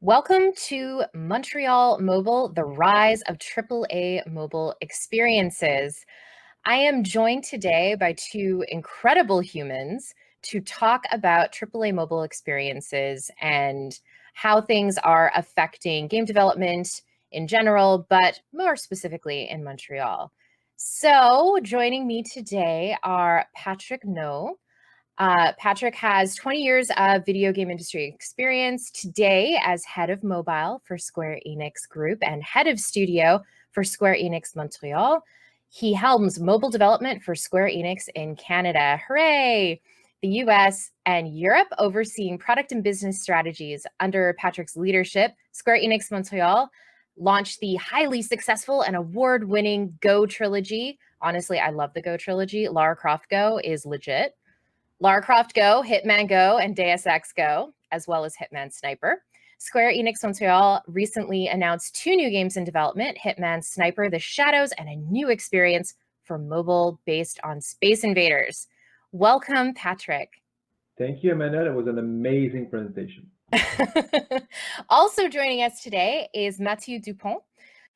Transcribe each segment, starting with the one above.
Welcome to Montreal Mobile, the rise of AAA mobile experiences. I am joined today by two incredible humans to talk about AAA mobile experiences and how things are affecting game development in general, but more specifically in Montreal. So joining me today are Patrick Naud. Patrick has 20 years of video game industry experience, today as head of mobile for Square Enix Group and head of studio for Square Enix Montreal. He helms mobile development for Square Enix in Canada. Hooray! The US and Europe, overseeing product and business strategies. Under Patrick's leadership, Square Enix Montreal launched the highly successful and award-winning Go trilogy. Honestly, I love the Go trilogy. Lara Croft Go is legit. Lara Croft Go, Hitman Go, and Deus Ex Go, as well as Hitman Sniper. Square Enix Montreal recently announced two new games in development, Hitman Sniper: The Shadows, and a new experience for mobile based on Space Invaders. Welcome, Patrick. Thank you, Amanda. That was an amazing presentation. Also joining us today is Matthieu Dupont,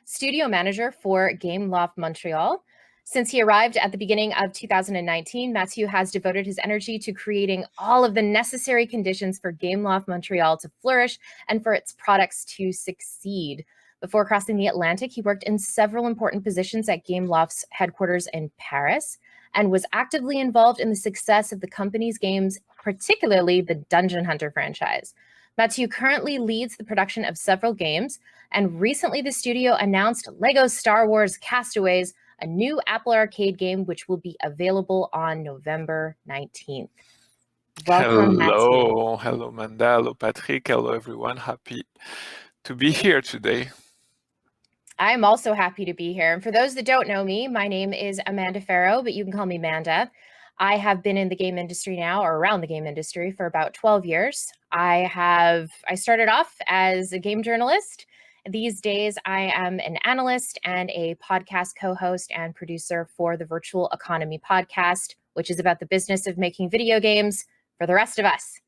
studio manager for Gameloft Montreal. Since he arrived at the beginning of 2019, Matthieu has devoted his energy to creating all of the necessary conditions for Gameloft Montreal to flourish and for its products to succeed. Before crossing the Atlantic, he worked in several important positions at Gameloft's headquarters in Paris and was actively involved in the success of the company's games, particularly the Dungeon Hunter franchise. Matthieu currently leads the production of several games, and recently the studio announced LEGO Star Wars Castaways, a new Apple Arcade game which will be available on November 19th. Welcome, Hello, Amanda. Hello, Patrick. Hello, everyone. Happy to be here today. I'm also happy to be here. And for those that don't know me, my name is Amanda Farrow, but you can call me Manda. I have been in the game industry now, or around the game industry, for about 12 years. I started off as a game journalist. These days, I am an analyst and a podcast co-host and producer for the Virtual Economy podcast, which is about the business of making video games for the rest of us.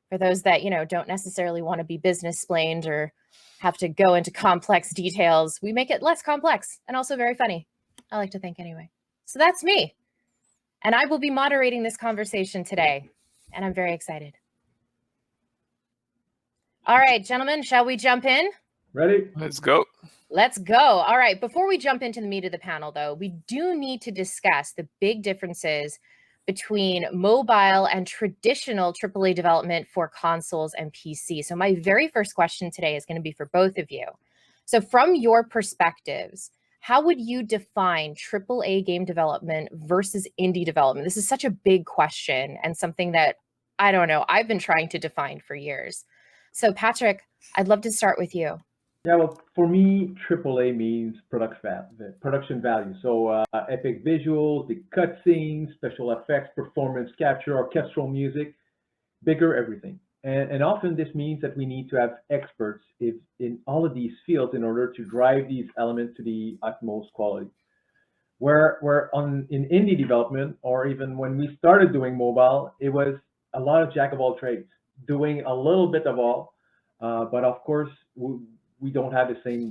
For those that, don't necessarily want to be business-splained or have to go into complex details, we make it less complex and also very funny. I like to think anyway. So that's me. And I will be moderating this conversation today, and I'm very excited. All right, gentlemen, shall we jump in? Ready? Let's go. Let's go. All right. Before we jump into the meat of the panel, though, we do need to discuss the big differences between mobile and traditional AAA development for consoles and PC. So my very first question today is going to be for both of you. So from your perspectives, how would you define AAA game development versus indie development? This is such a big question and something that, I don't know, I've been trying to define for years. So Patrick, I'd love to start with you. Yeah, well, for me, AAA means production value. So epic visuals, the cutscenes, special effects, performance capture, orchestral music, bigger everything. And often this means that we need to have experts in all of these fields in order to drive these elements to the utmost quality. Where in indie development, or even when we started doing mobile, it was a lot of jack of all trades, doing a little bit of all. But of course, we don't have the same.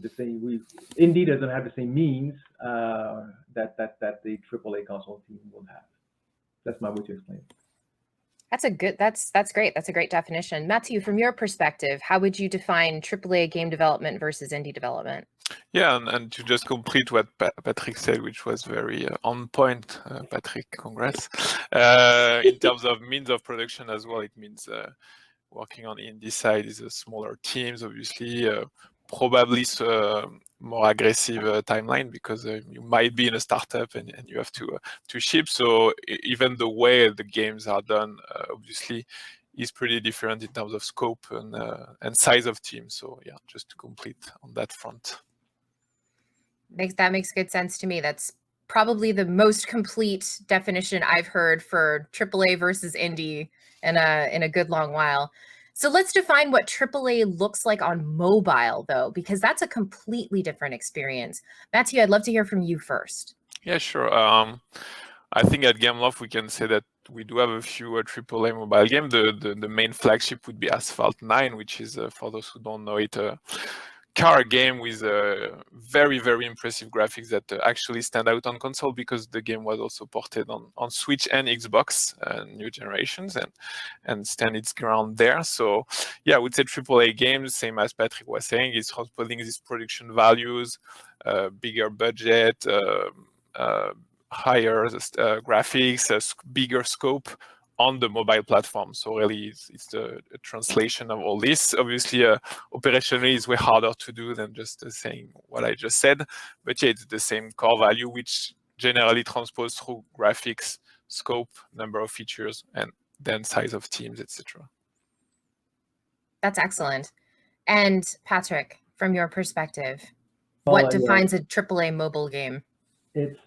Indie doesn't have the same means that the AAA console team will have. That's my way to explain it. That's great. That's a great definition. Matthieu, from your perspective, how would you define AAA game development versus indie development? Yeah, and to just complete what Patrick said, which was very on point, Patrick, congrats. In terms of means of production as well, it means working on the indie side is a smaller teams, obviously, probably more aggressive timeline because you might be in a startup and you have to ship. So even the way the games are done, obviously, is pretty different in terms of scope and size of team. So yeah, just to complete on that front. That makes good sense to me. That's probably the most complete definition I've heard for AAA versus indie in a good long while. So let's define what AAA looks like on mobile, though, because that's a completely different experience. Matthieu, I'd love to hear from you first. Yeah, sure. I think at Gameloft, we can say that we do have a few AAA mobile games. The main flagship would be Asphalt 9, which is, for those who don't know it, car game with very, very impressive graphics that actually stand out on console, because the game was also ported on Switch and Xbox new generations, and stand its ground there. So yeah, I would say AAA games, same as Patrick was saying, is transporting these production values, bigger budget, higher graphics, bigger scope on the mobile platform. So really, it's the translation of all this. Obviously, operationally, it's way harder to do than just saying what I just said. But yeah, it's the same core value, which generally transposed through graphics, scope, number of features, and then size of teams, etc. That's excellent. And Patrick, from your perspective, what defines a AAA mobile game? It's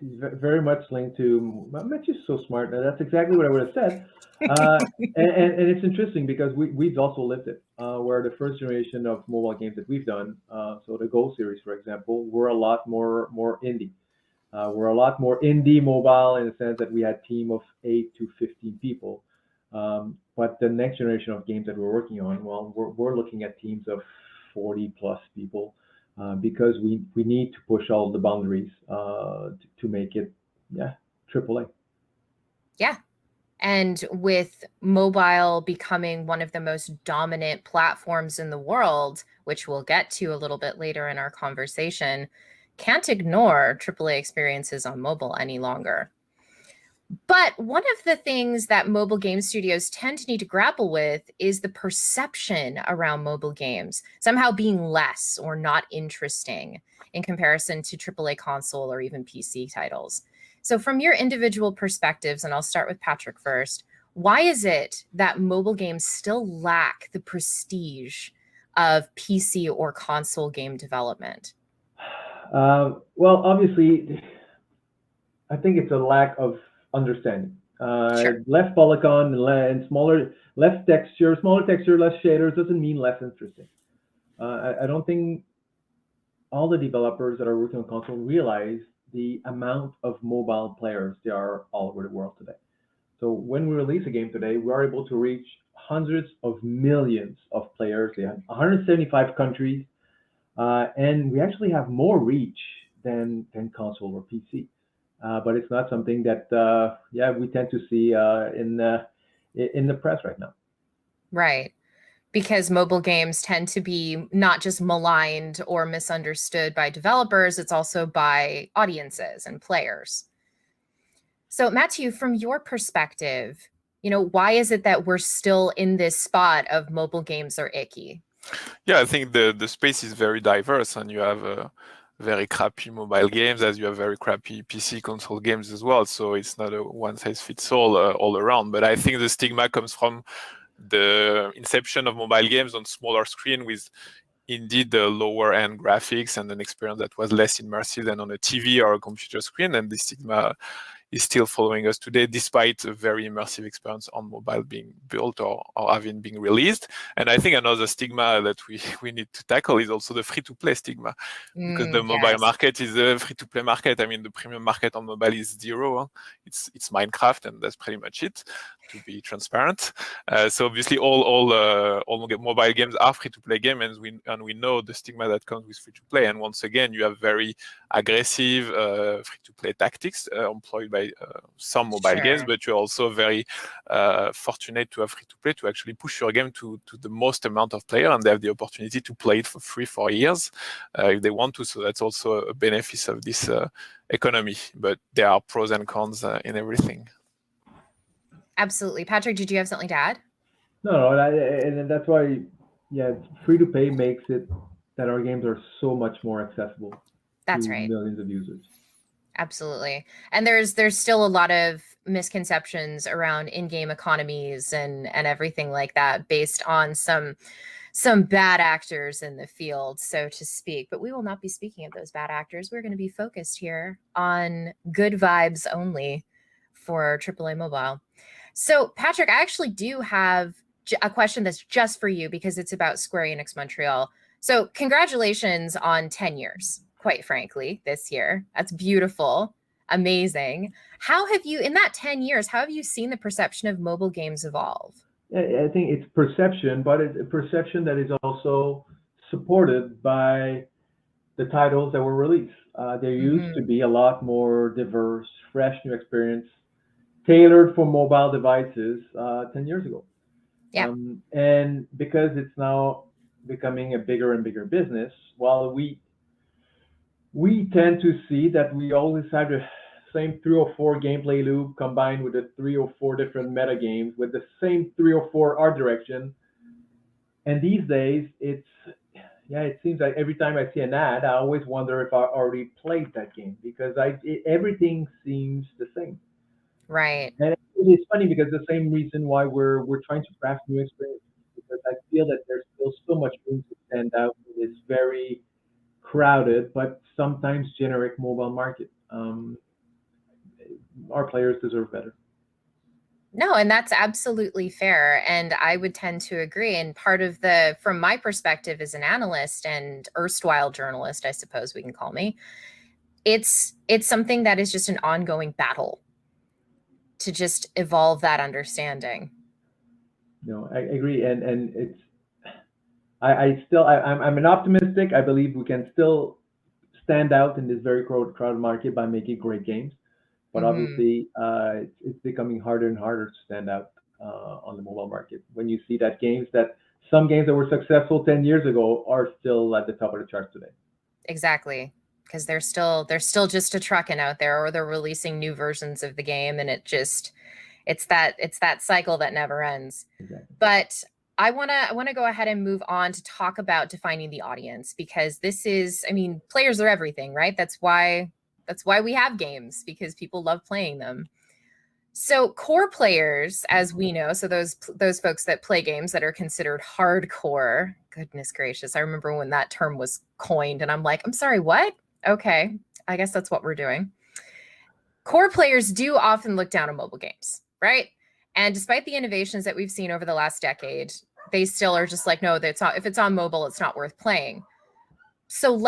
very much linked to, Matthieu's so smart. That's exactly what I would have said. And it's interesting because we've also lived it, where the first generation of mobile games that we've done, so the Go series, for example, were a lot more indie. We're a lot more indie mobile in the sense that we had a team of 8 to 15 people. But the next generation of games that we're working on, well, we're looking at teams of 40 plus people. Because we need to push all the boundaries to make it, AAA. Yeah. And with mobile becoming one of the most dominant platforms in the world, which we'll get to a little bit later in our conversation, can't ignore AAA experiences on mobile any longer. But one of the things that mobile game studios tend to need to grapple with is the perception around mobile games somehow being less or not interesting in comparison to AAA console or even PC titles. So from your individual perspectives, and I'll start with Patrick first, why is it that mobile games still lack the prestige of PC or console game development? Well, obviously, I think it's a lack of understanding. Sure. Less polygon and smaller, smaller texture, less shaders doesn't mean less interesting. I don't think all the developers that are working on console realize the amount of mobile players there are all over the world today. So when we release a game today, we are able to reach hundreds of millions of players. They have 175 countries, and we actually have more reach than console or PC. But it's not something that we tend to see in the press right now. Right. Because mobile games tend to be not just maligned or misunderstood by developers, it's also by audiences and players. So Matthieu, from your perspective, why is it that we're still in this spot of mobile games are icky? Yeah, I think the space is very diverse, and you have very crappy mobile games as you have very crappy PC console games as well. So it's not a one size fits all around. But I think the stigma comes from the inception of mobile games on smaller screen with indeed the lower end graphics and an experience that was less immersive than on a TV or a computer screen. And the stigma is still following us today, despite a very immersive experience on mobile being built or having been released. And I think another stigma that we need to tackle is also the free-to-play stigma, because the mobile market is a free-to-play market. I mean, the premium market on mobile is zero. It's Minecraft, and that's pretty much it, to be transparent. So obviously, all mobile games are free-to-play games, and we know the stigma that comes with free-to-play. And once again, you have very aggressive free-to-play tactics employed by some mobile games, but you're also very fortunate to have free-to-play to actually push your game to the most amount of players, and they have the opportunity to play it for free for years if they want to. So that's also a benefit of this economy. But there are pros and cons in everything. Absolutely. Patrick, did you have something to add? No, and that's why, free-to-play makes it that our games are so much more accessible to millions of users. Absolutely. And there's still a lot of misconceptions around in-game economies and everything like that based on some bad actors in the field, so to speak. But we will not be speaking of those bad actors. We're going to be focused here on good vibes only for AAA Mobile. So Patrick, I actually do have a question that's just for you because it's about Square Enix Montreal. So congratulations on 10 years. Quite frankly, this year. That's beautiful. amazing. How have you, in that 10 years, how have you seen the perception of mobile games evolve? I think it's perception, but it's a perception that is also supported by the titles that were released. There used to be a lot more diverse, fresh new experience tailored for mobile devices 10 years ago. Yeah. And because it's now becoming a bigger and bigger business, while we tend to see that we always have the same 3 or 4 gameplay loop combined with the 3 or 4 different meta games with the same 3 or 4 art direction. And these days, it seems like every time I see an ad, I always wonder if I already played that game because everything seems the same. Right. And it's funny because the same reason why we're trying to craft new experiences, because I feel that there's still so much room to stand out in this very crowded but sometimes generic mobile market. Our players deserve better. No, and that's absolutely fair. And I would tend to agree. And part of from my perspective as an analyst and erstwhile journalist, I suppose we can call me, it's something that is just an ongoing battle to just evolve that understanding. No, I agree. And it's, I'm an optimistic. I believe we can still stand out in this very crowded market by making great games. But obviously, it's becoming harder and harder to stand out on the mobile market. When you see that some games that were successful 10 years ago are still at the top of the charts today. Exactly, because they're still just a trucking out there, or they're releasing new versions of the game, and it's that cycle that never ends. Exactly. But I wanna go ahead and move on to talk about defining the audience, because this is, I mean, players are everything, right? That's why we have games, because people love playing them. So core players, as we know, so those folks that play games that are considered hardcore, goodness gracious, I remember when that term was coined and I'm like, I'm sorry, what? Okay, I guess that's what we're doing. Core players do often look down on mobile games, right? And despite the innovations that we've seen over the last decade, they still are just like, no, if it's on mobile, it's not worth playing. So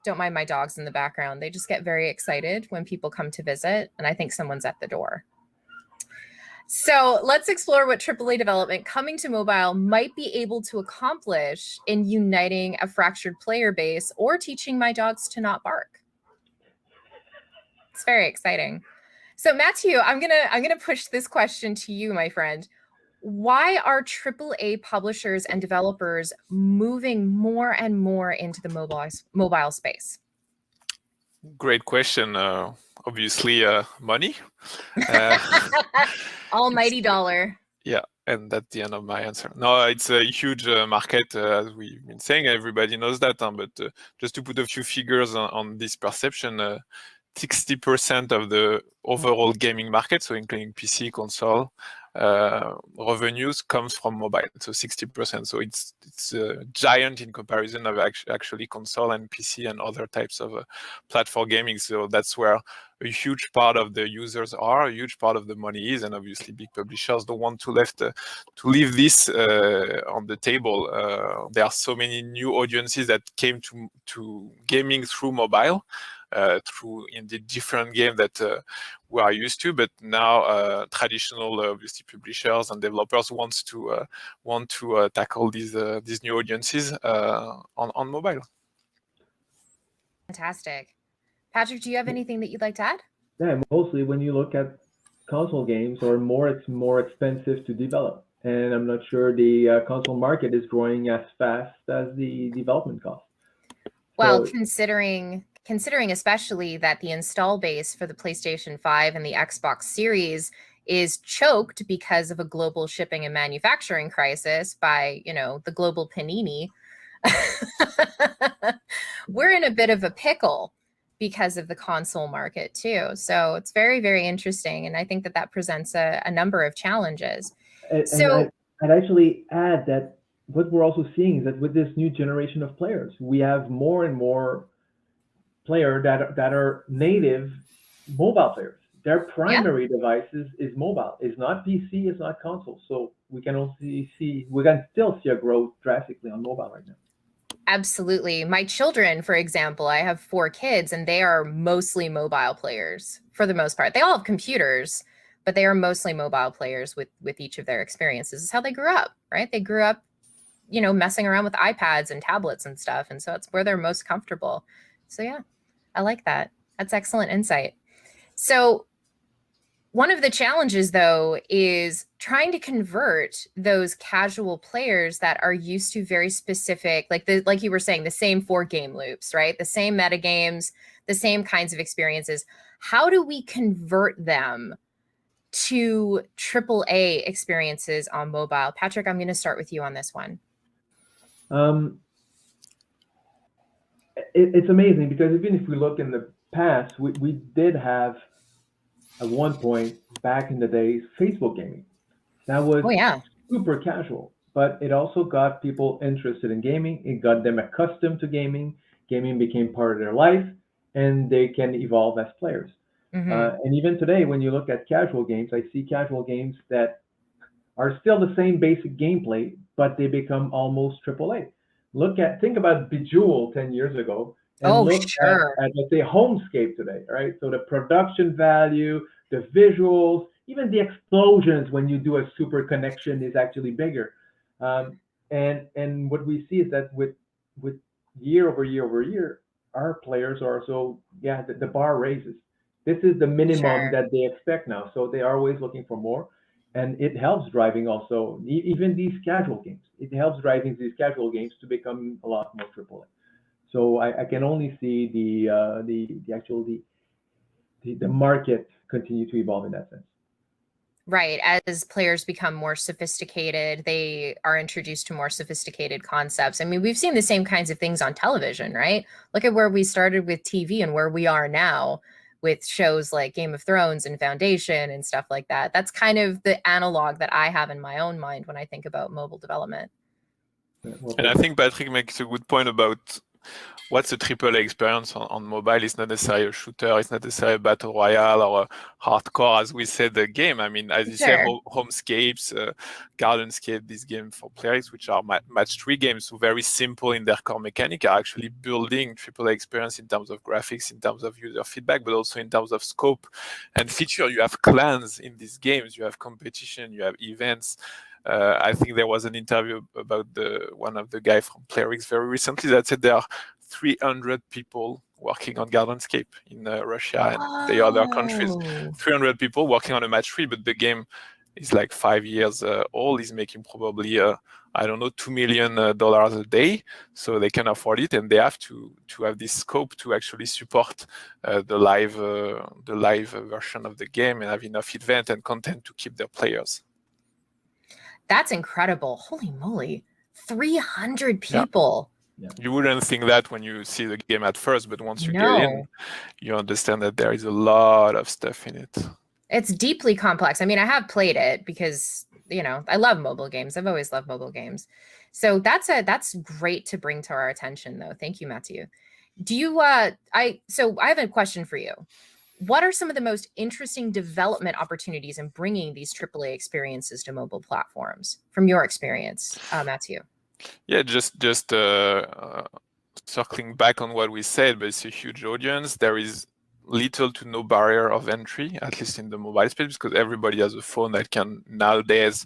don't mind my dogs in the background. They just get very excited when people come to visit, and I think someone's at the door. So let's explore what AAA development coming to mobile might be able to accomplish in uniting a fractured player base or teaching my dogs to not bark. It's very exciting. So Matthieu, I'm gonna push this question to you, my friend. Why are AAA publishers and developers moving more and more into the mobile space? Great question. Obviously, money. Almighty dollar. Yeah, and that's the end of my answer. No, it's a huge market, as we've been saying. Everybody knows that, but just to put a few figures on this perception, 60% of the overall gaming market, so including PC, console, revenues comes from mobile, so 60%. So it's a giant in comparison of actually console and PC and other types of platform gaming. So that's where a huge part of the users are, a huge part of the money is, and obviously big publishers don't want to leave this on the table. There are so many new audiences that came to gaming through mobile. Through indeed different games that we are used to, but now traditional obviously publishers and developers want to tackle these new audiences on mobile. Fantastic. Patrick, do you have anything that you'd like to add? Yeah, mostly when you look at console games it's more expensive to develop, and I'm not sure the console market is growing as fast as the development cost. Well, considering especially that the install base for the PlayStation 5 and the Xbox Series is choked because of a global shipping and manufacturing crisis by, the global panini, we're in a bit of a pickle because of the console market too. So it's very, very interesting. And I think that presents a number of challenges. And I'd actually add that what we're also seeing is that with this new generation of players, we have more and more players that are native mobile players. Their primary devices is mobile, is not PC, is not console. So we can still see a growth drastically on mobile right now. Absolutely. My children, for example, I have 4 kids and they are mostly mobile players for the most part. They all have computers, but they are mostly mobile players with each of their experiences. It's how they grew up, right? They grew up, you know, messing around with iPads and tablets and stuff. And so it's where they're most comfortable. So yeah, I like that. That's excellent insight. So one of the challenges, though, is trying to convert those casual players that are used to very specific, like you were saying, the same 4 game loops, right? The same meta games, the same kinds of experiences. How do we convert them to AAA experiences on mobile? Patrick, I'm going to start with you on this one. It's amazing because even if we look in the past, we did have at one point back in the days Facebook gaming. That was super casual, but it also got people interested in gaming. It got them accustomed to gaming. Gaming became part of their life, and they can evolve as players. And even today, when you look at casual games, I see casual games that are still the same basic gameplay, but they become almost AAA. Think about Bejeweled 10 years ago, and look at let's say Homescape today, right? So the production value, the visuals, even the explosions when you do a super connection is actually bigger. And what we see is that with year over year over year, our players are also, the bar raises. This is the minimum that they expect now. So they are always looking for more. And it helps driving also, even these casual games. It helps driving these casual games to become a lot more AAA. So I can only see the market continue to evolve in that sense. Right. As players become more sophisticated, they are introduced to more sophisticated concepts. I mean, we've seen the same kinds of things on television, right? Look at where we started with TV and where we are now with shows like Game of Thrones and Foundation and stuff like that. That's kind of the analog that I have in my own mind when I think about mobile development. And I think Patrick makes a good point about what's a AAA experience on mobile. It's not necessarily a shooter, it's not necessarily a battle royale or a hardcore, as we said, the game. I mean, as you said, Homescapes, Gardenscape, these games for players, which are match 3 games, so very simple in their core mechanic, are actually building AAA experience in terms of graphics, in terms of user feedback, but also in terms of scope and feature. You have clans in these games, you have competition, you have events. I think there was an interview about one of the guys from Playrix very recently that said there are 300 people working on Gardenscape in Russia and the other countries. 300 people working on a match 3, but the game is like 5 years old. Is making probably I don't know, $2 million a day, so they can afford it, and they have to have this scope to actually support the live version of the game and have enough event and content to keep their players. That's incredible. Holy moly. 300 people. Yeah. You wouldn't think that when you see the game at first, but once you get in, you understand that there is a lot of stuff in it. It's deeply complex. I mean, I have played it because, you know, I love mobile games. I've always loved mobile games. So that's great to bring to our attention, though. Thank you, Matthieu. Do you so I have a question for you. What are some of the most interesting development opportunities in bringing these AAA experiences to mobile platforms from your experience, Matthieu? Yeah, just circling back on what we said, but it's a huge audience. There is little to no barrier of entry, at least in the mobile space, because everybody has a phone that can nowadays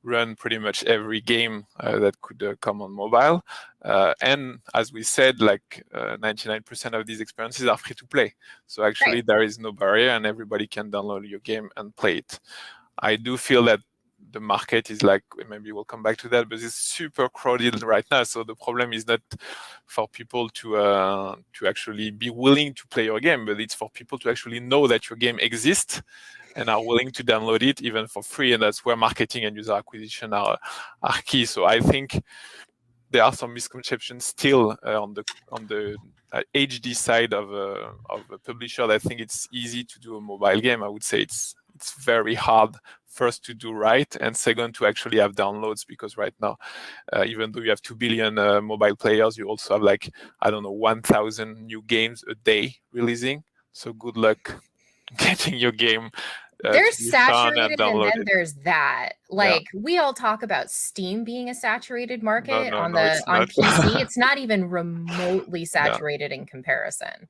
run pretty much every game that could come on mobile. And as we said, like 99% of these experiences are free to play. So actually there is no barrier and everybody can download your game and play it. I do feel that the market is like, maybe we'll come back to that, but it's super crowded right now. So the problem is not for people to actually be willing to play your game, but it's for people to actually know that your game exists and are willing to download it even for free. And that's where marketing and user acquisition are key. So I think there are some misconceptions still on the HD side of a publisher that think it's easy to do a mobile game. I would say it's very hard, first to do right, and second to actually have downloads, because right now, even though you have 2 billion mobile players, you also have like, I don't know, 1,000 new games a day releasing. So good luck getting your game There's to be found and saturated, and then downloaded. there's that. Yeah. Like, we all talk about Steam being a saturated market No, on it's not. PC. It's not even remotely saturated in comparison.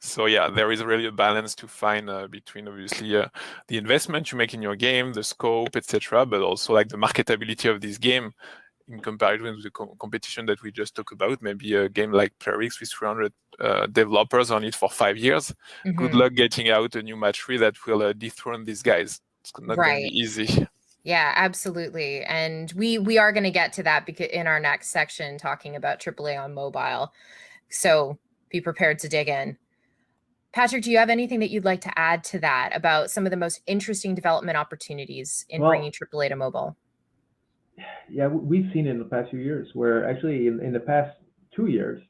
So yeah, there is really a balance to find between obviously the investment you make in your game, the scope, etc., but also like the marketability of this game in comparison with the competition that we just talked about. Maybe a game like Playrix with 300 developers on it for 5 years. Good luck getting out a new match 3 that will dethrone these guys. It's not going to be easy. Yeah, absolutely. And we are going to get to that because in our next section talking about AAA on mobile. So be prepared to dig in. Patrick, do you have anything that you'd like to add to that about some of the most interesting development opportunities in bringing AAA to mobile? Yeah, we've seen in the past few years where actually in the past 2 years,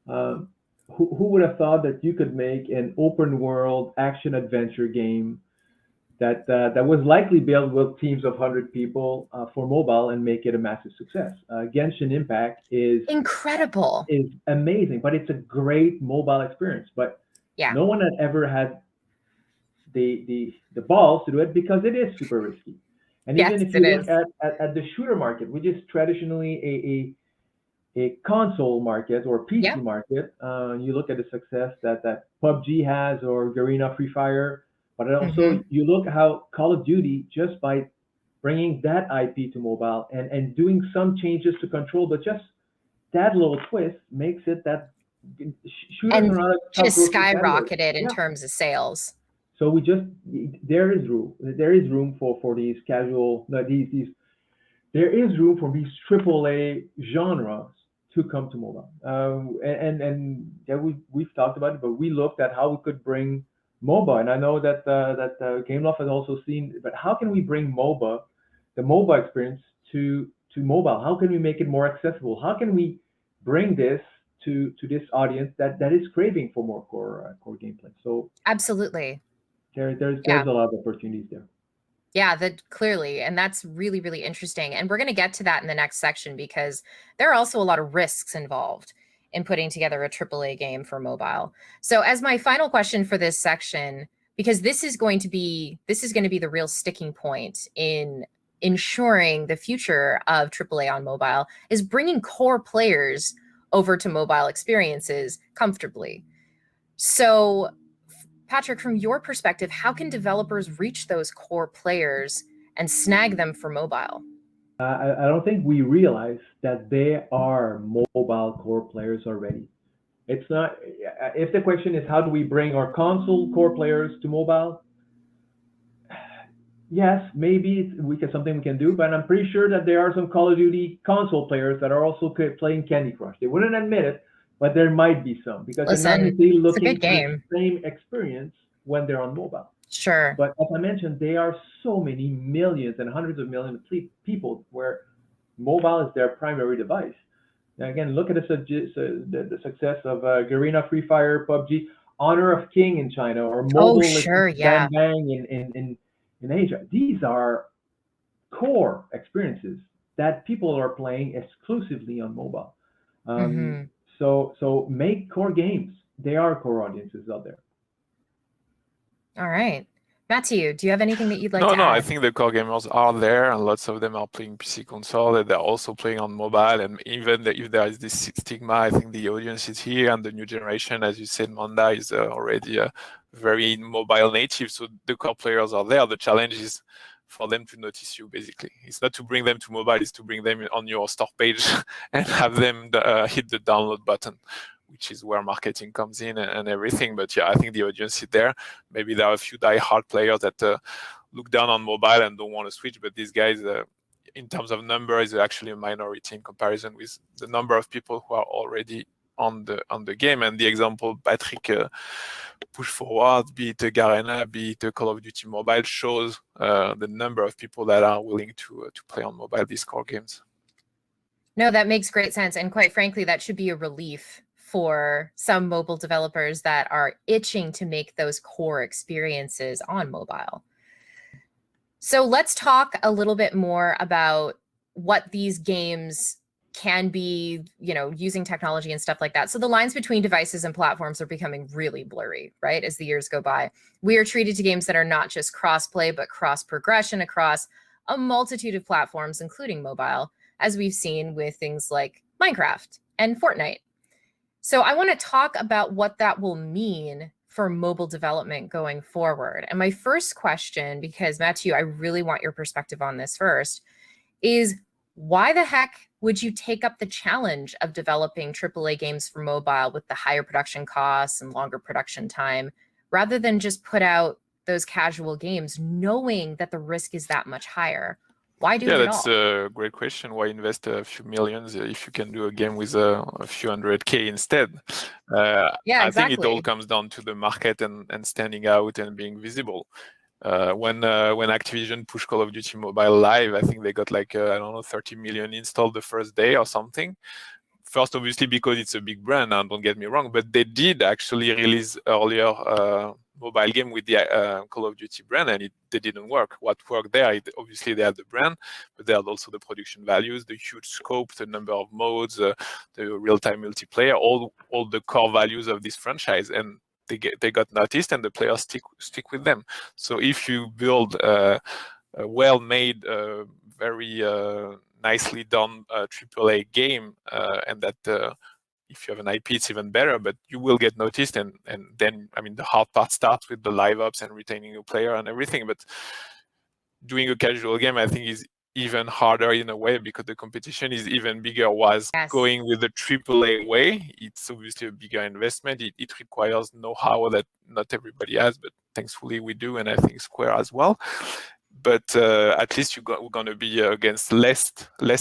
who would have thought that you could make an open world action adventure game that was likely built with teams of 100 people for mobile and make it a massive success. Genshin Impact is incredible, is amazing, but it's a great mobile experience. But no one had ever had the balls to do it because it is super risky. And even if you look at the shooter market, which is traditionally a console market or PC market, you look at the success that PUBG has or Garena Free Fire, but also you look how Call of Duty, just by bringing that IP to mobile and doing some changes to control, but just that little twist makes it that shooters and just skyrocketed in terms of sales. So there is room for these casual, there is room for these AAA genres to come to mobile. And yeah, we've talked about it, but we looked at how we could bring MOBA, and I know that Gameloft has also seen, but how can we bring the MOBA experience to mobile? How can we make it more accessible? How can we bring this to this audience that is craving for more core gameplay? So absolutely, there's a lot of opportunities there. Yeah, that clearly, and that's really, really interesting. And we're going to get to that in the next section because there are also a lot of risks involved in putting together a AAA game for mobile. So as my final question for this section, because this is going to be the real sticking point in ensuring the future of AAA on mobile, is bringing core players over to mobile experiences comfortably. So Patrick, from your perspective, how can developers reach those core players and snag them for mobile? I don't think we realize that they are mobile core players already. It's not, if the question is how do we bring our console core players to mobile? Yes, maybe something we can do, but I'm pretty sure that there are some Call of Duty console players that are also playing Candy Crush. They wouldn't admit it, but there might be some because they're not necessarily looking for the same experience when they're on mobile. Sure. But as I mentioned, there are so many millions and hundreds of millions of people where mobile is their primary device. Now again, look at the success of Garena, Free Fire, PUBG, Honor of King in China, or mobile Bang Bang in Asia. These are core experiences that people are playing exclusively on mobile. So make core games. There are core audiences out there. All right. Matthieu, do you have anything that you'd like to add? No, I think the core gamers are there, and lots of them are playing PC console, and they're also playing on mobile. And even if there is this stigma, I think the audience is here, and the new generation, as you said, Manda is already very mobile native, so the core players are there. The challenge is for them to notice you, basically. It's not to bring them to mobile, it's to bring them on your store page and have them hit the download button, which is where marketing comes in and everything. But yeah, I think the audience is there. Maybe there are a few die-hard players that look down on mobile and don't want to switch, but these guys, in terms of number, is actually a minority in comparison with the number of people who are already on the game. And the example Patrick pushed forward, be it Garena, be it Call of Duty Mobile, shows the number of people that are willing to play on mobile these core games. No, that makes great sense. And quite frankly, that should be a relief for some mobile developers that are itching to make those core experiences on mobile. So let's talk a little bit more about what these games can be, using technology and stuff like that. So the lines between devices and platforms are becoming really blurry, right? As the years go by, we are treated to games that are not just cross-play, but cross-progression across a multitude of platforms, including mobile, as we've seen with things like Minecraft and Fortnite. So I want to talk about what that will mean for mobile development going forward. And my first question, because Matthieu, I really want your perspective on this first, is why the heck would you take up the challenge of developing AAA games for mobile with the higher production costs and longer production time, rather than just put out those casual games, knowing that the risk is that much higher? Why do it at all? That's a great question. Why invest a few millions if you can do a game with a few $100K instead? I think it all comes down to the market and standing out and being visible. When Activision pushed Call of Duty Mobile live, I think they got like, 30 million installed the first day or something. First, obviously, because it's a big brand, and don't get me wrong, but they did actually release earlier mobile game with the Call of Duty brand, and they didn't work. What worked there, obviously, they had the brand, but they had also the production values, the huge scope, the number of modes, the real-time multiplayer, all the core values of this franchise, and they got noticed, and the players stick with them. So if you build a well-made, very nicely done AAA game, and that if you have an IP, it's even better, but you will get noticed, and then, I mean, the hard part starts with the live ops and retaining your player and everything, but doing a casual game, I think, is even harder in a way, because the competition is even bigger. Going with the AAA way, it's obviously a bigger investment. It requires know-how that not everybody has, but thankfully we do, and I think Square as well. But at least we're going to be against less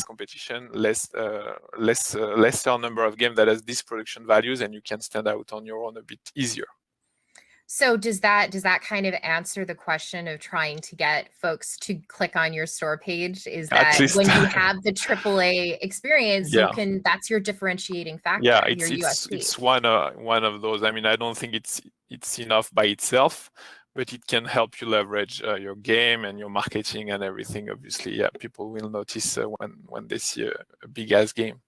competition, lesser number of games that has these production values, and you can stand out on your own a bit easier. So does that kind of answer the question of trying to get folks to click on your store page? Is that when you have the AAA experience, you can, that's your differentiating factor, your USP. It's one of those. I mean, I don't think it's enough by itself, but it can help you leverage your game and your marketing and everything. Obviously, people will notice when they see a big ass game.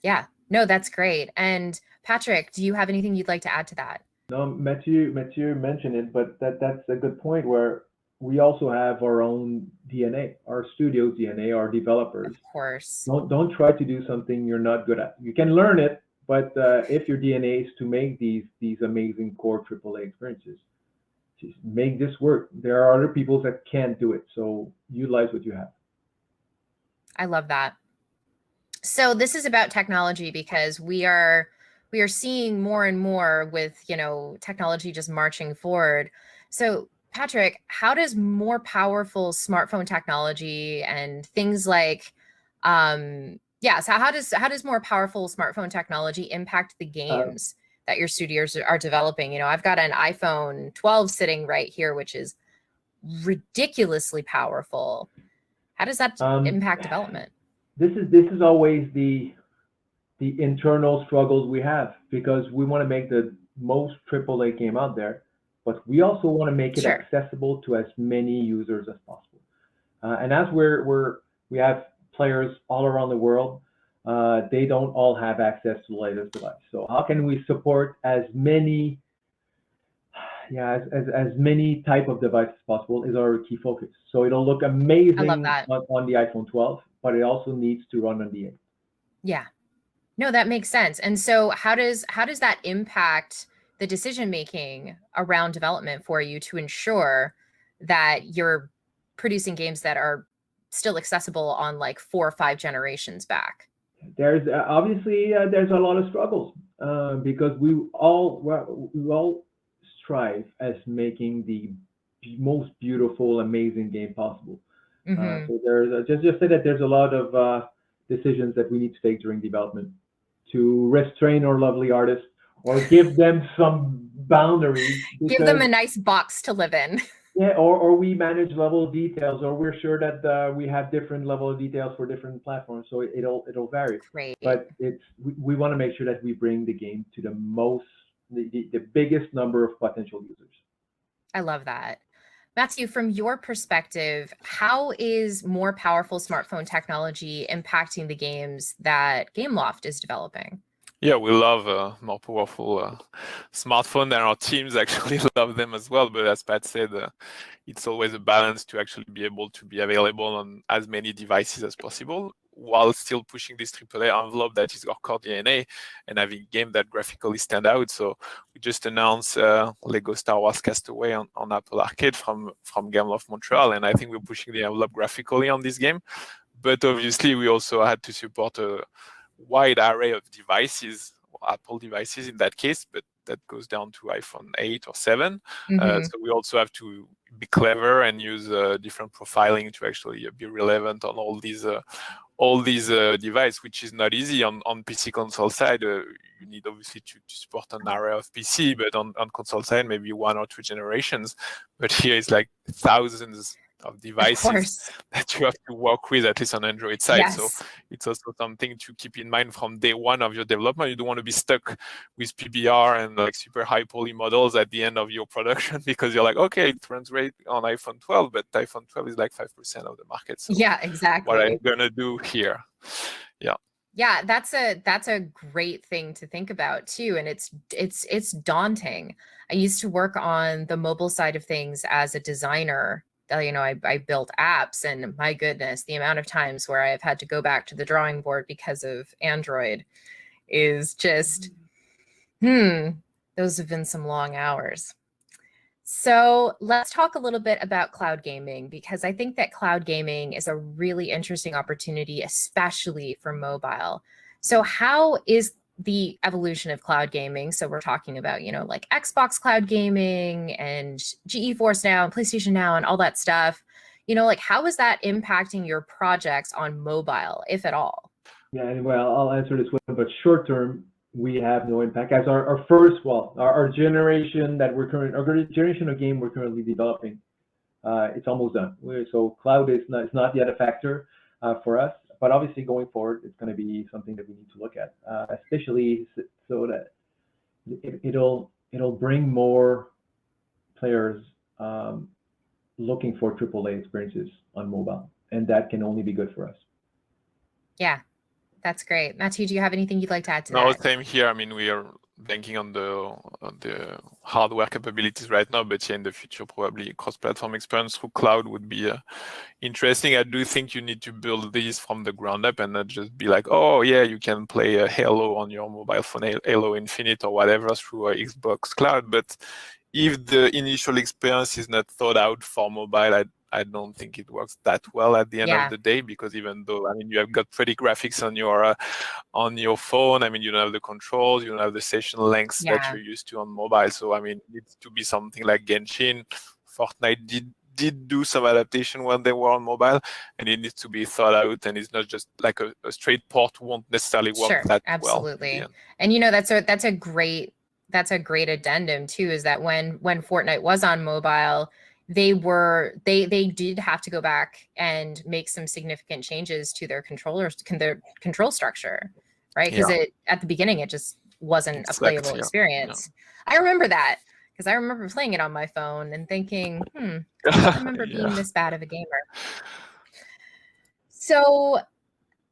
Yeah, no, that's great. And Patrick, do you have anything you'd like to add to that? No, Matthieu mentioned it, but that's a good point, where we also have our own DNA, our studio's DNA, our developers. Of course. Don't try to do something you're not good at. You can learn it, but if your DNA is to make these amazing core AAA experiences, just make this work. There are other people that can't do it, so utilize what you have. I love that. So this is about technology, because we are seeing more and more with, technology just marching forward. So Patrick, how does more powerful smartphone technology and things like, so how does more powerful smartphone technology impact the games that your studios are developing? I've got an iPhone 12 sitting right here, which is ridiculously powerful. How does that impact development? This is always the internal struggles we have, because we want to make the most AAA game out there, but we also want to make it accessible to as many users as possible. And as we have players all around the world, they don't all have access to the latest device. So how can we support as many type of devices as possible is our key focus. So it'll look amazing on the iPhone 12, but it also needs to run on the 8. Yeah. No, that makes sense. And so how does that impact the decision making around development for you to ensure that you're producing games that are still accessible on like 4 or 5 generations back? There's obviously there's a lot of struggles, because we all strive as making the most beautiful, amazing game possible. So there's just say that there's a lot of decisions that we need to take during development to restrain our lovely artists, or give them some boundaries. Give them a nice box to live in. Yeah, or we manage level of details, or we're sure that we have different level of details for different platforms, so it'll vary. Great. But we want to make sure that we bring the game to the biggest number of potential users. I love that. Matthew, from your perspective, how is more powerful smartphone technology impacting the games that Gameloft is developing? Yeah, we love more powerful smartphone, and our teams actually love them as well. But as Pat said, it's always a balance to actually be able to be available on as many devices as possible, while still pushing this AAA envelope that is our core DNA and having games that graphically stand out. So we just announced Lego Star Wars Castaway on Apple Arcade from Gameloft Montreal, and I think we're pushing the envelope graphically on this game. But obviously, we also had to support a wide array of devices, Apple devices in that case, but that goes down to iPhone 8 or 7. So we also have to be clever and use different profiling to actually be relevant on all these devices, which is not easy on PC console side. You need obviously to support an array of PC, but on console side, maybe 1 or 2 generations. But here it's like thousands of devices that you have to work with, at least on Android side. Yes. So it's also something to keep in mind from day one of your development. You don't want to be stuck with PBR and like super high poly models at the end of your production, because you're like, okay, it runs great on iPhone 12, but iPhone 12 is like 5% of the market. So yeah, exactly. What are you gonna do here? Yeah. Yeah, that's a great thing to think about too, and it's daunting. I used to work on the mobile side of things as a designer. You know, I built apps, and my goodness, the amount of times where I have had to go back to the drawing board because of Android is just, those have been some long hours. So let's talk a little bit about cloud gaming, because I think that cloud gaming is a really interesting opportunity, especially for mobile. So how is the evolution of cloud gaming? So we're talking about, you know, like Xbox cloud gaming and GeForce Now and PlayStation Now and all that stuff. You know, like how is that impacting your projects on mobile, if at all? Yeah, well, I'll answer this one, but short term, we have no impact. As our first, well, our generation that our generation of game we're currently developing, it's almost done. So cloud is not yet a factor for us, but obviously going forward, it's going to be something that we need to look at, especially so that it'll bring more players looking for AAA experiences on mobile, and that can only be good for us. Yeah, that's great. Matthieu, do you have anything you'd like to add to that? No, same here. I mean, we are banking on the hardware capabilities right now, but yeah, in the future, probably cross-platform experience through cloud would be interesting. I do think you need to build these from the ground up and not just be like, oh yeah, you can play Halo on your mobile phone, Halo Infinite or whatever through Xbox Cloud. But if the initial experience is not thought out for mobile, I don't think it works that well at the end of the day, because even though, I mean, you have got pretty graphics on your phone, I mean, you don't have the controls, you don't have the session lengths that you're used to on mobile. So, I mean, it needs to be something like Genshin. Fortnite did do some adaptation when they were on mobile, and it needs to be thought out, and it's not just like a straight port won't necessarily work that absolutely. well. And you know, that's a great addendum too, is that when Fortnite was on mobile, they did have to go back and make some significant changes to their control structure, right? Because at the beginning it just wasn't a playable experience. I remember that, because I remember playing it on my phone and thinking, I don't remember being this bad of a gamer. So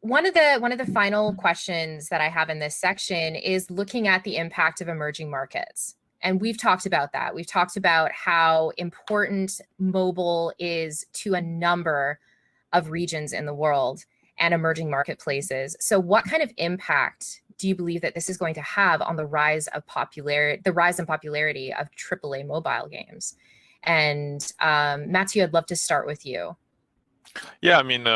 one of the final questions that I have in this section is looking at the impact of emerging markets. And we've talked about that. We've talked about how important mobile is to a number of regions in the world and emerging marketplaces. So what kind of impact do you believe that this is going to have on the rise and popularity of AAA mobile games? And Matthieu, I'd love to start with you. Yeah, I mean,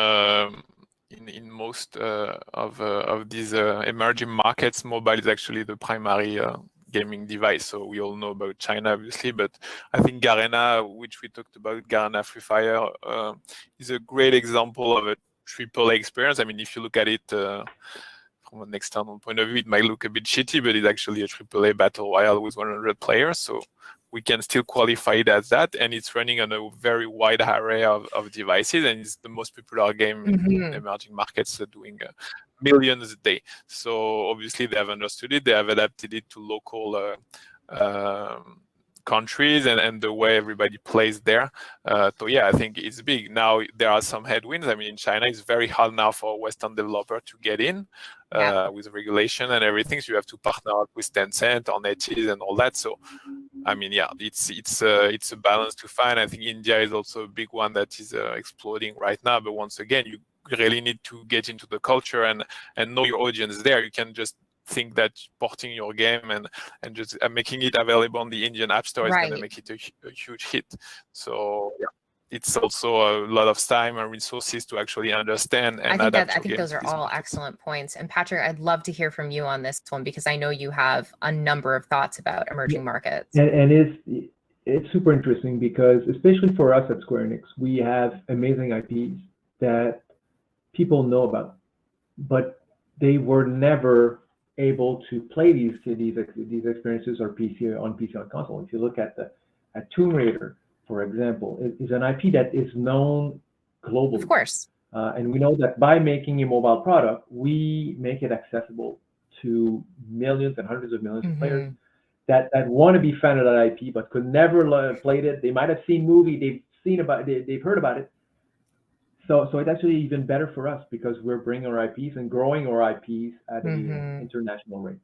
in most of these emerging markets, mobile is actually the primary gaming device. So we all know about China, obviously, but I think Garena, which we talked about, Garena Free Fire, is a great example of a AAA experience. I mean, if you look at it from an external point of view, it might look a bit shitty, but it's actually a AAA battle royale with 100 players. So we can still qualify it as that, and it's running on a very wide array of devices, and it's the most popular game in emerging markets, doing millions a day. So obviously they have understood it, they have adapted it to local countries and the way everybody plays there. So yeah, I think it's big. Now there are some headwinds. I mean, in China, it's very hard now for a Western developer to get in with regulation and everything. So you have to partner up with Tencent or NetEase and all that. So I mean, yeah, it's a balance to find. I think India is also a big one that is exploding right now. But once again, you really need to get into the culture and know your audience there. You can just think that porting your game and just making it available on the Indian App Store is going to make it a huge hit. So yeah, it's also a lot of time and resources to actually understand and adapt. I think those are all excellent points. And Patrick, I'd love to hear from you on this one, because I know you have a number of thoughts about emerging markets. And it's super interesting because, especially for us at Square Enix, we have amazing IPs that people know about, but they were never able to play these experiences on PC on console. If you look at Tomb Raider, for example, it is an IP that is known globally. Of course. And we know that by making a mobile product, we make it accessible to millions and hundreds of millions of players that want to be fan of that IP but could never played it. They might have seen movie, they've heard about it. So it's actually even better for us because we're bringing our IPs and growing our IPs at an international rate.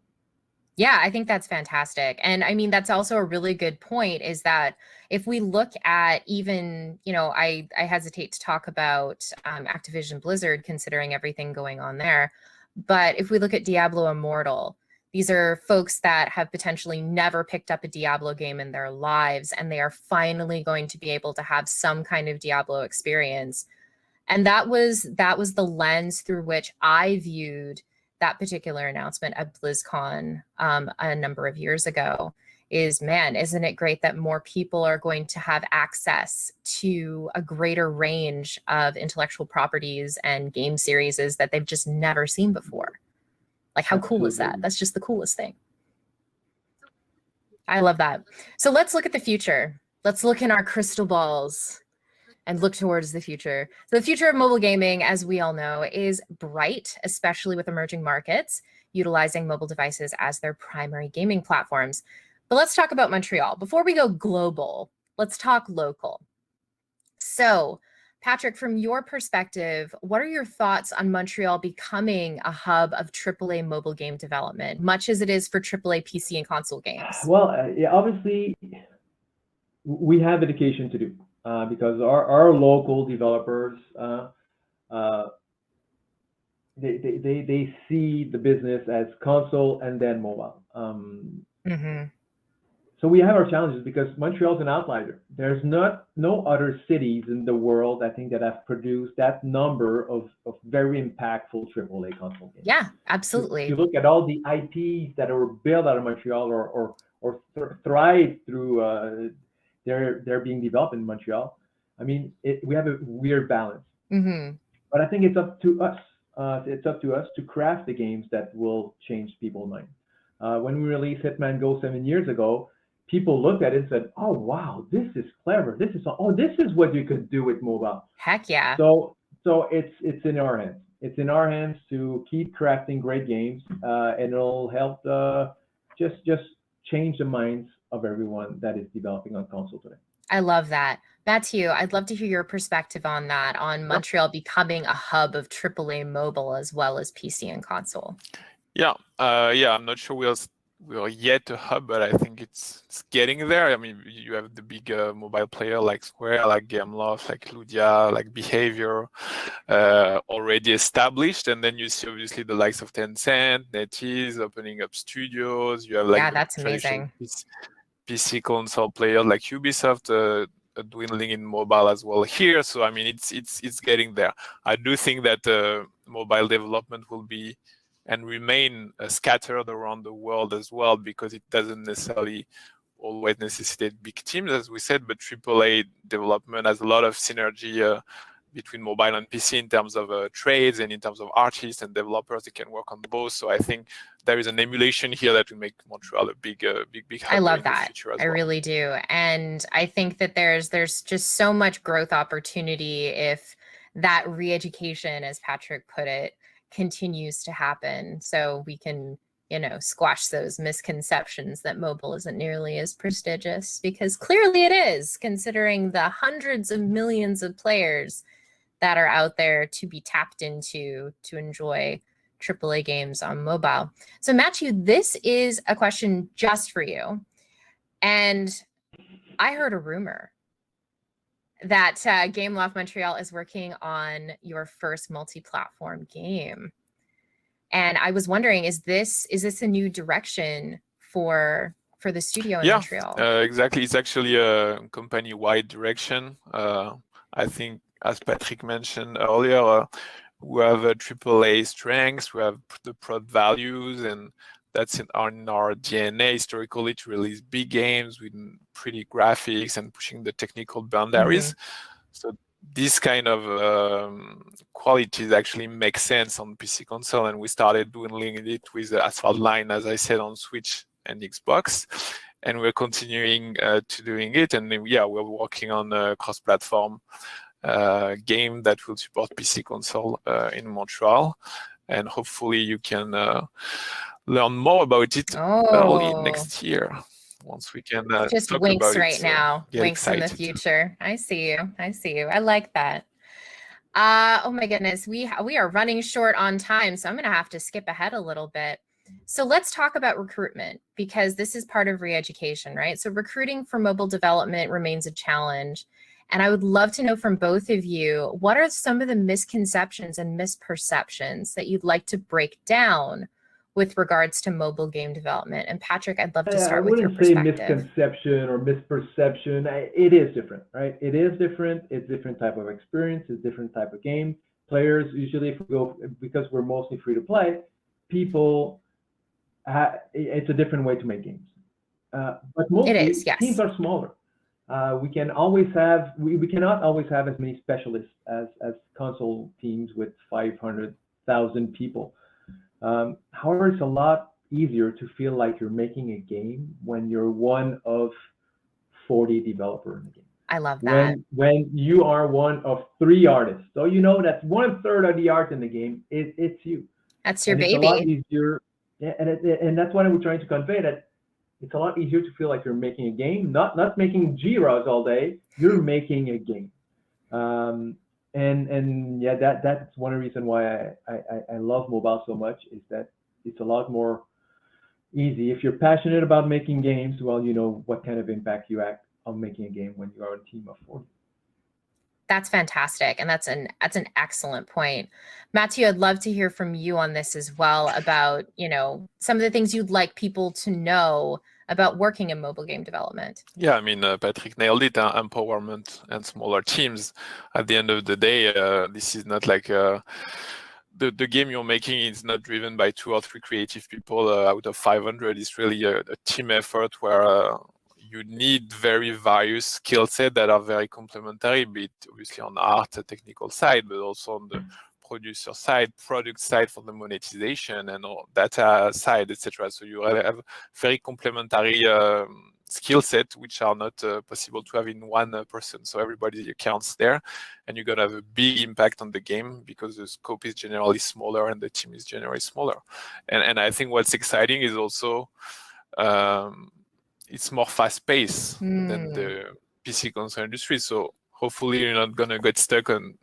Yeah, I think that's fantastic. And I mean, that's also a really good point, is that if we look at even, I hesitate to talk about Activision Blizzard considering everything going on there. But if we look at Diablo Immortal, these are folks that have potentially never picked up a Diablo game in their lives, and they are finally going to be able to have some kind of Diablo experience. And that was the lens through which I viewed that particular announcement at BlizzCon a number of years ago. Man, isn't it great that more people are going to have access to a greater range of intellectual properties and game series that they've just never seen before? Like, how cool is that? That's just the coolest thing. I love that. So let's look at the future. Let's look in our crystal balls and look towards the future. So the future of mobile gaming, as we all know, is bright, especially with emerging markets utilizing mobile devices as their primary gaming platforms. But let's talk about Montreal. Before we go global, let's talk local. So, Patrick, from your perspective, what are your thoughts on Montreal becoming a hub of AAA mobile game development, much as it is for AAA PC and console games? Well, obviously, we have education to do. Because our local developers, they see the business as console and then mobile. So we have our challenges because Montreal is an outlier. There's no other cities in the world, I think, that have produced that number of very impactful AAA console games. Yeah, absolutely. If you look at all the IPs that were built out of Montreal or thrive through they're being developed in Montreal. I mean, we have a weird balance. But I think it's up to us. To craft the games that will change people's minds. When we released Hitman Go 7 years ago, people looked at it and said, "Oh wow, this is clever. This is what you could do with mobile." Heck yeah. So it's in our hands. It's in our hands to keep crafting great games, and it'll help just change the minds of everyone that is developing on console today. I love that. Matthieu, I'd love to hear your perspective on that, on Montreal becoming a hub of AAA mobile as well as PC and console. Yeah, I'm not sure we are yet a hub, but I think it's getting there. I mean, you have the big mobile player like Square, like Gameloft, like Ludia, like Behavior, already established, and then you see obviously the likes of Tencent, NetEase opening up studios. You have like that's amazing. PC console players like Ubisoft dwindling in mobile as well here. So I mean, it's getting there. I do think that mobile development will be and remain scattered around the world as well, because it doesn't necessarily always necessitate big teams, as we said, but AAA development has a lot of synergy between mobile and PC in terms of trades and in terms of artists and developers. They can work on both. So I think there is an emulation here that will make Montreal a big hub. I love that. I really do. And I think that there's just so much growth opportunity if that re-education, as Patrick put it, continues to happen, so we can you know, squash those misconceptions that mobile isn't nearly as prestigious, because clearly it is, considering the hundreds of millions of players that are out there to be tapped into to enjoy AAA games on mobile. So Matthew, this is a question just for you. And I heard a rumor that Gameloft Montreal is working on your first multi-platform game. And I was wondering, is this a new direction for the studio in Montreal? Exactly. It's actually a company-wide direction. I think, as Patrick mentioned earlier, we have a AAA strengths, we have the product values, and that's in our DNA historically to release big games with pretty graphics and pushing the technical boundaries. So this kind of qualities actually make sense on PC console, and we started doing it with the Asphalt line, as I said, on Switch and Xbox, and we're continuing to doing it. And yeah, we're working on a cross-platform game that will support PC console in Montreal, and hopefully you can learn more about it early next year once we can just talk winks about right it. now. Get winks excited. In the future. I see you. I see you. I like that. Oh my goodness, we are running short on time, so I'm gonna have to skip ahead a little bit. So let's talk about recruitment, because this is part of re-education, right? So recruiting for mobile development remains a challenge. And I would love to know from both of you, what are some of the misconceptions and misperceptions that you'd like to break down with regards to mobile game development? And Patrick, I'd love to start with your perspective. I wouldn't say misconception or misperception. It is different, right? It is different. It's different type of experience. It's different type of game. Players, usually if we go, because we're mostly free to play, people, it's a different way to make games. But mostly teams are smaller. We can always have, we cannot always have as many specialists as console teams with 500,000 people. However, it's a lot easier to feel like you're making a game when you're one of 40 developers in the game. I love that. When you are one of 3 artists, so you know that 1/3 of the art in the game it's you. That's your baby. It's a lot easier, and that's what I'm trying to convey, that it's a lot easier to feel like you're making a game, not making Jiras all day. You're making a game. And yeah, that's one reason why I love mobile so much, is that it's a lot more easy. If you're passionate about making games, well, you know what kind of impact you act on making a game when you are a team of 40. That's fantastic, and that's an excellent point. Matthieu, I'd love to hear from you on this as well, about, you know, some of the things you'd like people to know about working in mobile game development. Yeah, I mean, Patrick nailed it. Empowerment and smaller teams. At the end of the day, this is not like the game you're making is not driven by 2 or 3 creative people out of 500. It's really a team effort where you need very various skill sets that are very complementary, be it obviously on art, the technical side, but also on the producer side, product side for the monetization, and all data side, etc. So you have very complementary skill set, which are not possible to have in one person. So everybody counts there, and you're gonna have a big impact on the game because the scope is generally smaller and the team is generally smaller. And I think what's exciting is also it's more fast-paced than the PC console industry. So hopefully you're not gonna get stuck on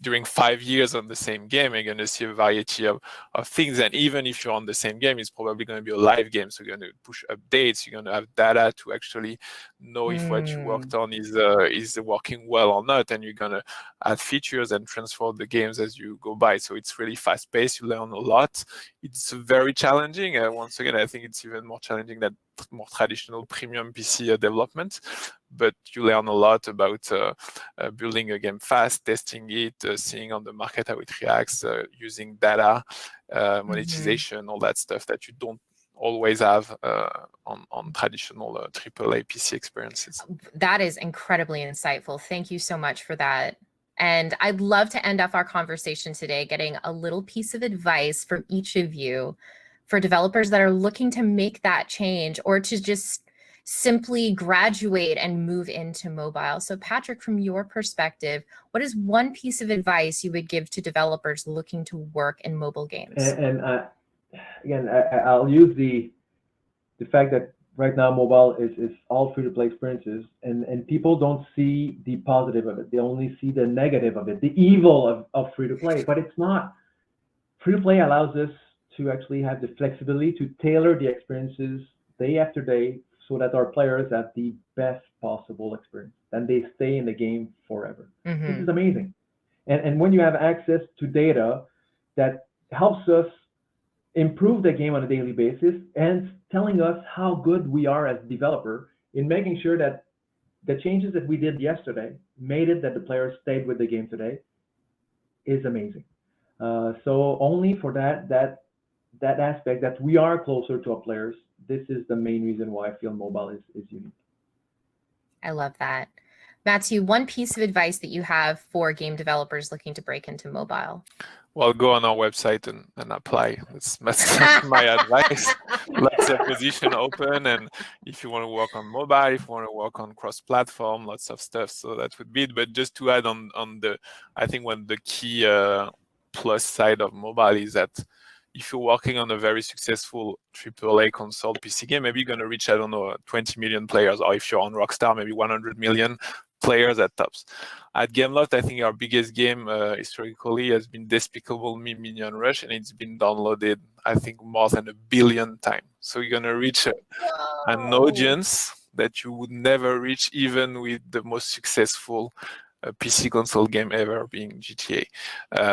during 5 years on the same game. You're gonna see a variety of things, and even if you're on the same game, it's probably gonna be a live game. So you're gonna push updates. You're gonna have data to actually know if what you worked on is working well or not, and you're gonna add features and transform the games as you go by. So it's really fast-paced. You learn a lot. It's very challenging. Once again, I think it's even more challenging than more traditional premium PC development, but you learn a lot about building a game fast, testing it, seeing on the market how it reacts, using data, monetization, all that stuff that you don't always have on traditional AAA PC experiences. That is incredibly insightful. Thank you so much for that. And I'd love to end off our conversation today getting a little piece of advice from each of you for developers that are looking to make that change, or to just simply graduate and move into mobile. So Patrick, from your perspective, what is one piece of advice you would give to developers looking to work in mobile games? And again, I'll use the fact that right now mobile is all free-to-play experiences, and people don't see the positive of it. They only see the negative of it, the evil of free-to-play, but it's not. Free-to-play allows us to actually have the flexibility to tailor the experiences day after day so that our players have the best possible experience and they stay in the game forever. This is amazing. And when you have access to data that helps us improve the game on a daily basis and telling us how good we are as a developer in making sure that the changes that we did yesterday made it that the players stayed with the game today is amazing. So only for that aspect that we are closer to our players, this is the main reason why I feel mobile is unique. I love that. Matthieu, one piece of advice that you have for game developers looking to break into mobile? Well, go on our website and apply. That's my advice. Lots of position open, and if you want to work on mobile, if you want to work on cross-platform, lots of stuff. So that would be it. But just to add on the, I think one of the key plus side of mobile is that if you're working on a very successful AAA console PC game, maybe you're going to reach, I don't know, 20 million players, or if you're on Rockstar, maybe 100 million players at tops. At Gameloft, I think our biggest game historically has been Despicable Me Minion Rush, and it's been downloaded, I think, more than 1 billion times. So you're going to reach an audience that you would never reach even with the most successful PC console game ever, being GTA.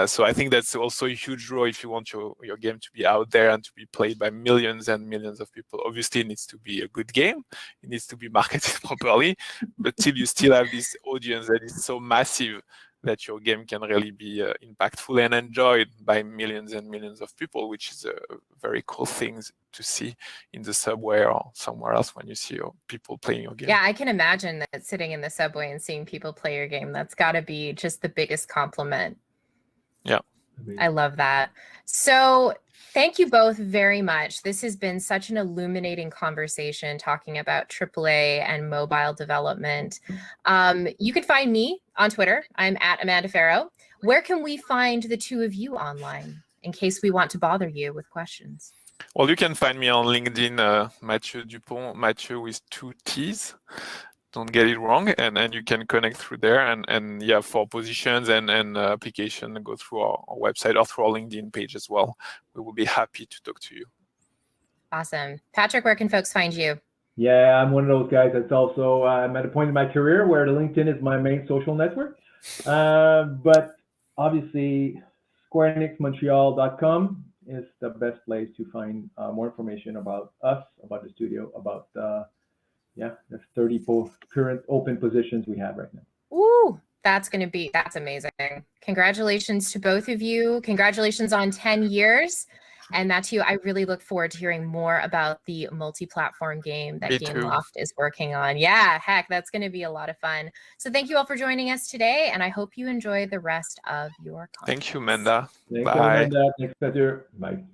So I think that's also a huge draw if you want your game to be out there and to be played by millions and millions of people. Obviously, it needs to be a good game. It needs to be marketed properly, but till you still have this audience that is so massive that your game can really be impactful and enjoyed by millions and millions of people, which is a very cool thing to see in the subway or somewhere else when you see people playing your game. Yeah, I can imagine that sitting in the subway and seeing people play your game, that's got to be just the biggest compliment. Yeah. I love that. So thank you both very much. This has been such an illuminating conversation talking about AAA and mobile development. You can find me on Twitter. I'm at Amanda Farrow. Where can we find the two of you online in case we want to bother you with questions? Well, you can find me on LinkedIn, Matthieu Dupont, Matthieu with 2 T's. Don't get it wrong, and you can connect through there, and yeah, for positions and application, go through our website or through our LinkedIn page as well. We will be happy to talk to you. Awesome. Patrick, where can folks find you? Yeah, I'm one of those guys that's also, I'm at a point in my career where LinkedIn is my main social network. But obviously, SquareEnixMontreal.com is the best place to find more information about us, about the studio, about the 30 current open positions we have right now. Ooh, that's amazing. Congratulations to both of you. Congratulations on 10 years. And Matthieu, I really look forward to hearing more about the multi-platform game that Gameloft is working on. Yeah, heck, that's going to be a lot of fun. So thank you all for joining us today, and I hope you enjoy the rest of your conference. Thank you, Amanda. Thanks, Amanda. Thanks, Peter. Bye.